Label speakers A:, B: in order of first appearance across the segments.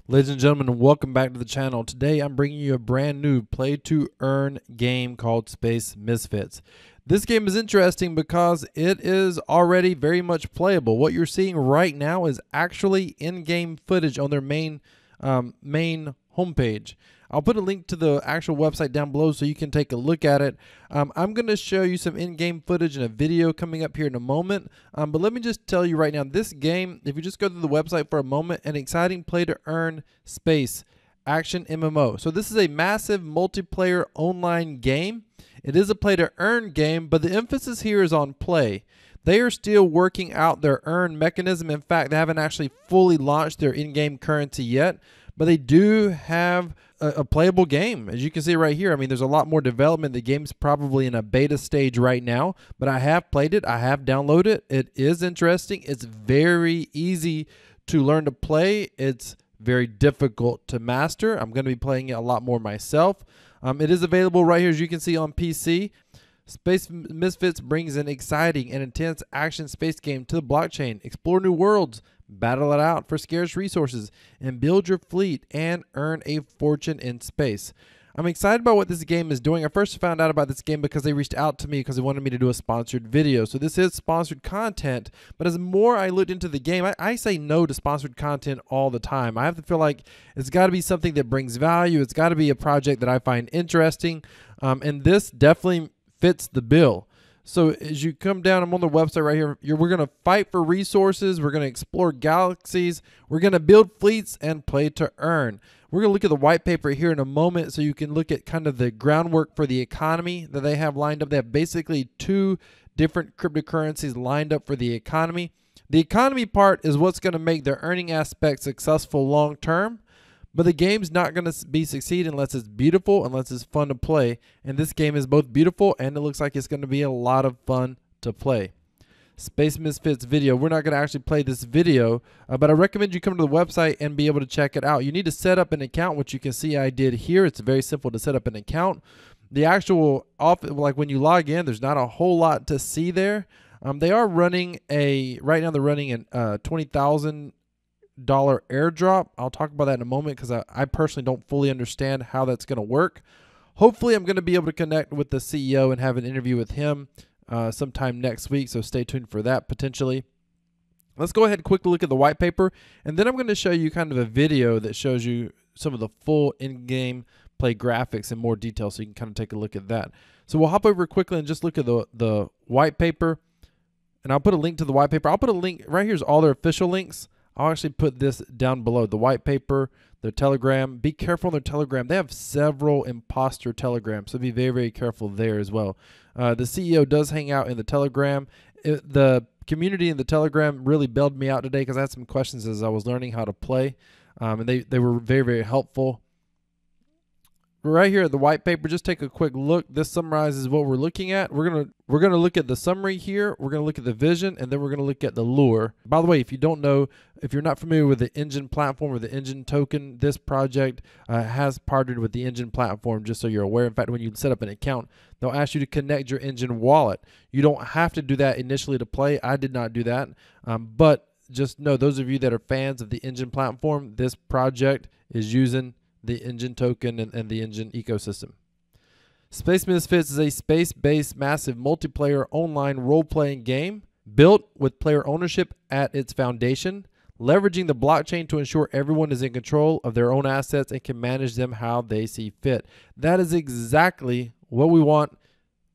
A: Ladies and gentlemen, welcome back to the channel. Today I'm bringing you a brand new play to earn game called Space Misfits. This game is interesting because it is already very much playable. What you're seeing right now is actually in-game footage on their main homepage. I'll put a link to the actual website down below so you can take a look at it. I'm going to show you some in-game footage in a video coming up here in a moment. But let me just tell you right now, this game, if you just go to the website for a moment, an exciting play-to-earn space action MMO. So this is a massive multiplayer online game. It is a play-to-earn game, but the emphasis here is on play. They are still working out their earn mechanism. In fact, they haven't actually fully launched their in-game currency yet, but they do have a playable game. As you can see right here, I mean, there's a lot more development. The game's probably in a beta stage right now, but I have played it. I have downloaded it. It is interesting. It's very easy to learn to play. It's very difficult to master. I'm going to be playing it a lot more myself. It is available right here, as you can see, on PC. Space Misfits brings an exciting and intense action space game to the blockchain. Explore new worlds, battle it out for scarce resources, and build your fleet and earn a fortune in space. I'm excited about what this game is doing. I first found out about this game because they reached out to me because they wanted me to do a sponsored video. So this is sponsored content, but as more I looked into the game, I say no to sponsored content all the time. I have to feel like it's got to be something that brings value. It's got to be a project that I find interesting, and this definitely fits the bill. So as you come down, I'm on the website right here. We're going to fight for resources. We're going to explore galaxies. We're going to build fleets and play to earn. We're going to look at the white paper here in a moment so you can look at kind of the groundwork for the economy that they have lined up. They have basically two different cryptocurrencies lined up for the economy. The economy part is what's going to make their earning aspect successful long term. But the game's not going to be succeed unless it's beautiful, unless it's fun to play. And this game is both beautiful and it looks like it's going to be a lot of fun to play. Space Misfits video. We're not going to actually play this video, but I recommend you come to the website and be able to check it out. You need to set up an account, which you can see I did here. It's very simple to set up an account. The actual like when you log in, there's not a whole lot to see there. They are running right now they're running an $20,000 airdrop. I'll talk about that in a moment because I personally don't fully understand how that's going to work. Hopefully I'm going to be able to connect with the CEO and have an interview with him sometime next week, so stay tuned for that potentially. Let's go ahead and quickly look at the white paper, and then I'm going to show you kind of a video that shows you some of the full in-game play graphics in more detail so you can kind of take a look at that. So we'll hop over quickly and just look at the white paper, and I'll put a link to the white paper. I'll put a link right here's all their official links. I'll actually put this down below, the white paper, their Telegram. Be careful on their Telegram. They have several imposter Telegrams, so be very, very careful there as well. The CEO does hang out in the Telegram. The community in the Telegram really bailed me out today because I had some questions as I was learning how to play, and they were very, very helpful. Right here at the white paper, just take a quick look. This summarizes what we're looking at. We're gonna look at the summary here. We're gonna look at the vision, and then we're gonna look at the lure. By the way, if you don't know, if you're not familiar with the engine platform or the engine token, this project has partnered with the engine platform, just so you're aware. In fact, when you set up an account, they'll ask you to connect your engine wallet. You don't have to do that initially to play. I did not do that, but just know, those of you that are fans of the engine platform, this project is using the engine token and the engine ecosystem. Space Misfits is a space-based massive multiplayer online role-playing game built with player ownership at its foundation, leveraging the blockchain to ensure everyone is in control of their own assets and can manage them how they see fit. That is exactly what we want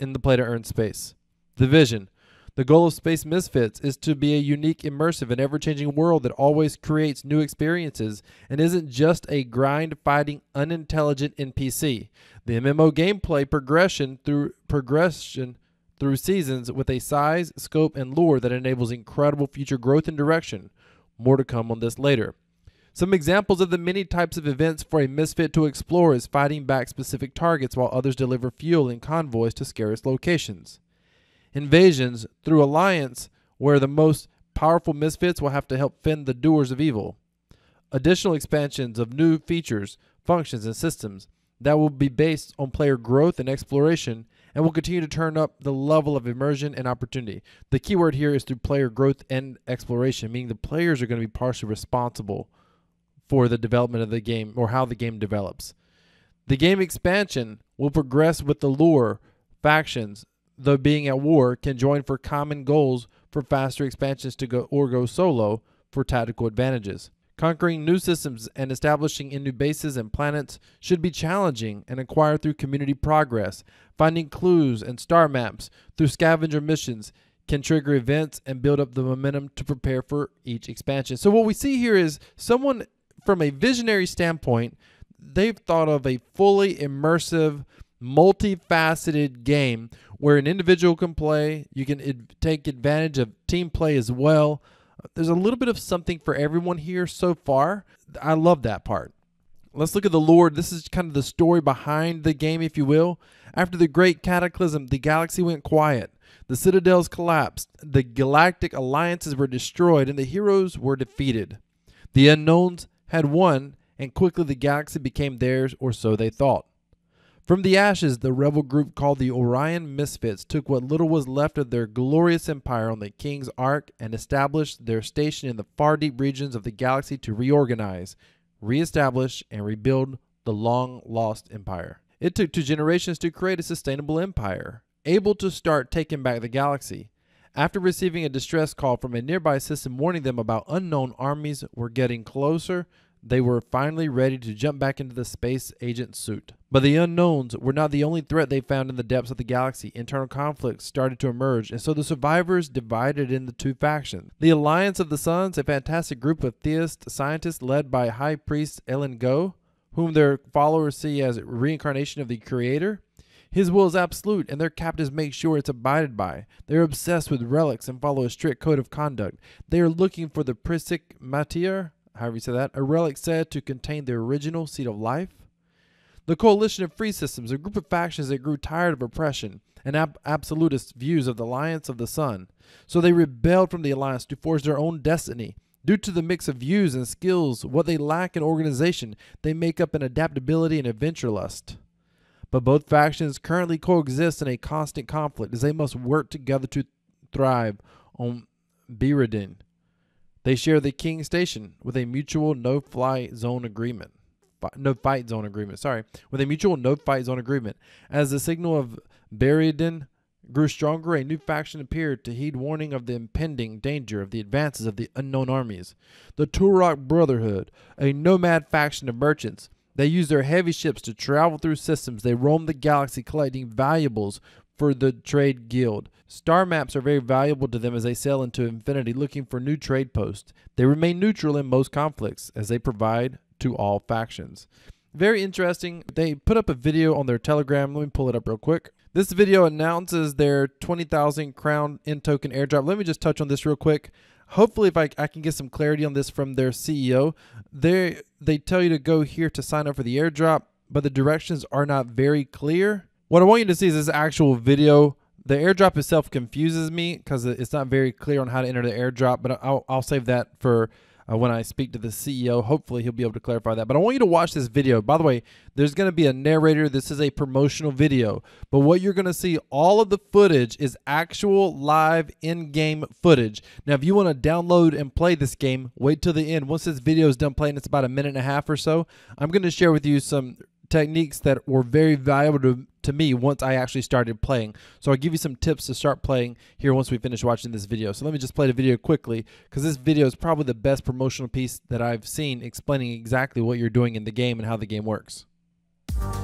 A: in the play-to-earn space. The vision. The goal of Space Misfits is to be a unique, immersive, and ever-changing world that always creates new experiences and isn't just a grind-fighting, unintelligent NPC. The MMO gameplay progression through seasons with a size, scope, and lure that enables incredible future growth and direction. More to come on this later. Some examples of the many types of events for a Misfit to explore is fighting back specific targets while others deliver fuel and convoys to scarce locations. Invasions through alliance, where the most powerful Misfits will have to help fend the doers of evil. Additional expansions of new features, functions, and systems that will be based on player growth and exploration and will continue to turn up the level of immersion and opportunity. The keyword here is through player growth and exploration, meaning the players are going to be partially responsible for the development of the game or how the game develops. The game expansion will progress with the lore. Factions, though being at war, can join for common goals for faster expansions to go solo for tactical advantages. Conquering new systems and establishing in new bases and planets should be challenging and acquired through community progress. Finding clues and star maps through scavenger missions can trigger events and build up the momentum to prepare for each expansion. So what we see here is someone from a visionary standpoint, they've thought of a fully immersive, multifaceted game where an individual can play. You can take advantage of team play as well. There's a little bit of something for everyone here so far. I love that part. Let's look at the lore. This is kind of the story behind the game, if you will. After the great cataclysm, the galaxy went quiet. The citadels collapsed. The galactic alliances were destroyed, and the heroes were defeated. The unknowns had won, and quickly the galaxy became theirs, or so they thought. From the ashes, the rebel group called the Orion Misfits took what little was left of their glorious empire on the King's Ark and established their station in the far deep regions of the galaxy to reorganize, reestablish, and rebuild the long-lost empire. It took 2 generations to create a sustainable empire, able to start taking back the galaxy. After receiving a distress call from a nearby system warning them about unknown armies were getting closer, they were finally ready to jump back into the space agent suit. But the unknowns were not the only threat they found in the depths of the galaxy. Internal conflicts started to emerge, and so the survivors divided into 2 factions. The Alliance of the Suns, a fantastic group of theist scientists led by High Priest Ellen Go, whom their followers see as a reincarnation of the Creator. His will is absolute, and their captives make sure it's abided by. They are obsessed with relics and follow a strict code of conduct. They are looking for the Prisik Matir, however you say that, a relic said to contain the original seed of life. The Coalition of Free Systems, a group of factions that grew tired of oppression and absolutist views of the Alliance of the Sun. So they rebelled from the Alliance to forge their own destiny. Due to the mix of views and skills, what they lack in organization, they make up in adaptability and adventure lust. But both factions currently coexist in a constant conflict as they must work together to thrive on Biridin. They share the King Station with a mutual no-fight zone agreement. With a mutual no-fight zone agreement. As the signal of Biridin grew stronger, a new faction appeared to heed warning of the impending danger of the advances of the unknown armies. The Turok Brotherhood, a nomad faction of merchants. They use their heavy ships to travel through systems. They roam the galaxy collecting valuables for the trade guild. Star maps are very valuable to them as they sail into infinity looking for new trade posts. They remain neutral in most conflicts as they provide to all factions. Very interesting. They put up a video on their Telegram. Let me pull it up real quick. This video announces their 20,000 crown in token airdrop. Let me just touch on this real quick. Hopefully if I can get some clarity on this from their CEO. They tell you to go here to sign up for the airdrop, but the directions are not very clear. What I want you to see is this actual video. The airdrop itself confuses me because it's not very clear on how to enter the airdrop, but I'll save that for when I speak to the CEO. Hopefully he'll be able to clarify that. But I want you to watch this video. By the way, there's going to be a narrator. This is a promotional video. But what you're going to see, all of the footage is actual live in-game footage. Now, if you want to download and play this game, wait till the end. Once this video is done playing, it's about 1.5 minutes or so. I'm going to share with you some techniques that were very valuable to me once I actually started playing. So I'll give you some tips to start playing here once we finish watching this video. So let me just play the video quickly because this video is probably the best promotional piece that I've seen explaining exactly what you're doing in the game and how the game works.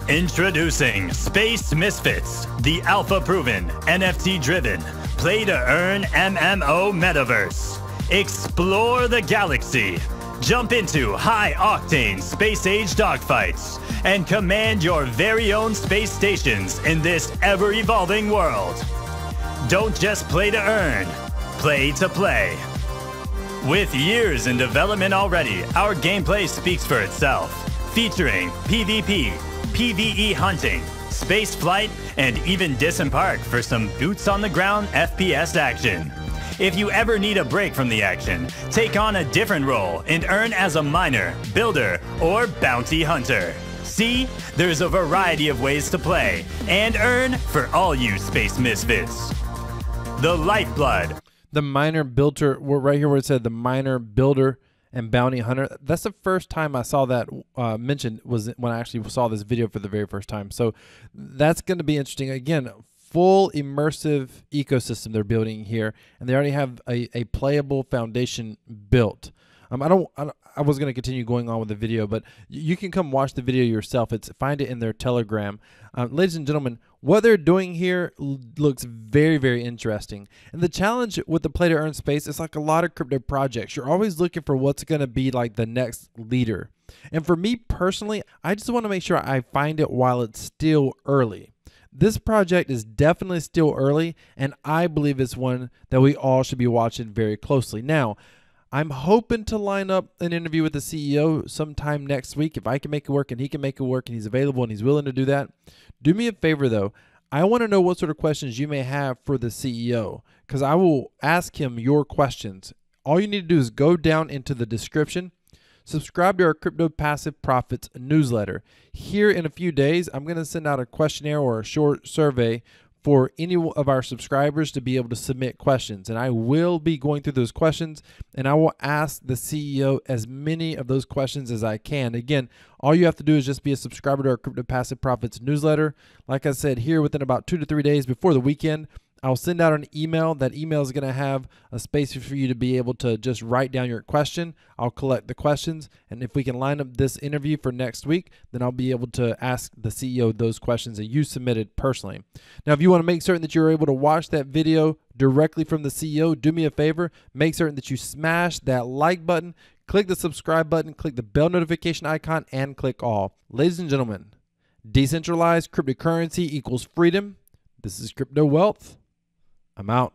B: Introducing Space Misfits, the alpha-proven, NFT-driven, play-to-earn MMO metaverse. Explore the galaxy. Jump into high-octane space-age dogfights and command your very own space stations in this ever-evolving world. Don't just play to earn, play to play. With years in development already, our gameplay speaks for itself, featuring PvP, PvE hunting, space flight, and even disembark for some boots-on-the-ground FPS action. If you ever need a break from the action, take on a different role and earn as a miner, builder, or bounty hunter. See, there's a variety of ways to play and earn for all you Space Misfits. The Lifeblood.
A: The miner builder, right here where it said the miner builder and bounty hunter. That's the first time I saw that mentioned, was when I actually saw this video for the very first time. So that's going to be interesting. Again, full immersive ecosystem they're building here, and they already have a playable foundation built. I was going to continue going on with the video, but you can come watch the video yourself. Find it in their Telegram. Ladies and gentlemen, what they're doing here looks very, very interesting. And the challenge with the play to earn space is like a lot of crypto projects. You're always looking for what's going to be like the next leader. And for me personally, I just want to make sure I find it while it's still early. This project is definitely still early, and I believe it's one that we all should be watching very closely. Now, I'm hoping to line up an interview with the CEO sometime next week. If I can make it work and he can make it work and he's available and he's willing to do that. Do me a favor though. I want to know what sort of questions you may have for the CEO, because I will ask him your questions. All you need to do is go down into the description, subscribe to our Crypto Passive Profits newsletter. Here in a few days, I'm going to send out a questionnaire or a short survey for any of our subscribers to be able to submit questions. And I will be going through those questions, and I will ask the CEO as many of those questions as I can. Again, all you have to do is just be a subscriber to our Crypto Passive Profits newsletter. Like I said, here within about 2 to 3 days before the weekend, I'll send out an email. That email is going to have a space for you to be able to just write down your question. I'll collect the questions, and if we can line up this interview for next week, then I'll be able to ask the CEO those questions that you submitted personally. Now, if you want to make certain that you're able to watch that video directly from the CEO, do me a favor, make certain that you smash that like button, click the subscribe button, click the bell notification icon, and click all. Ladies and gentlemen, decentralized cryptocurrency equals freedom. This is Crypto Wealth. I'm out.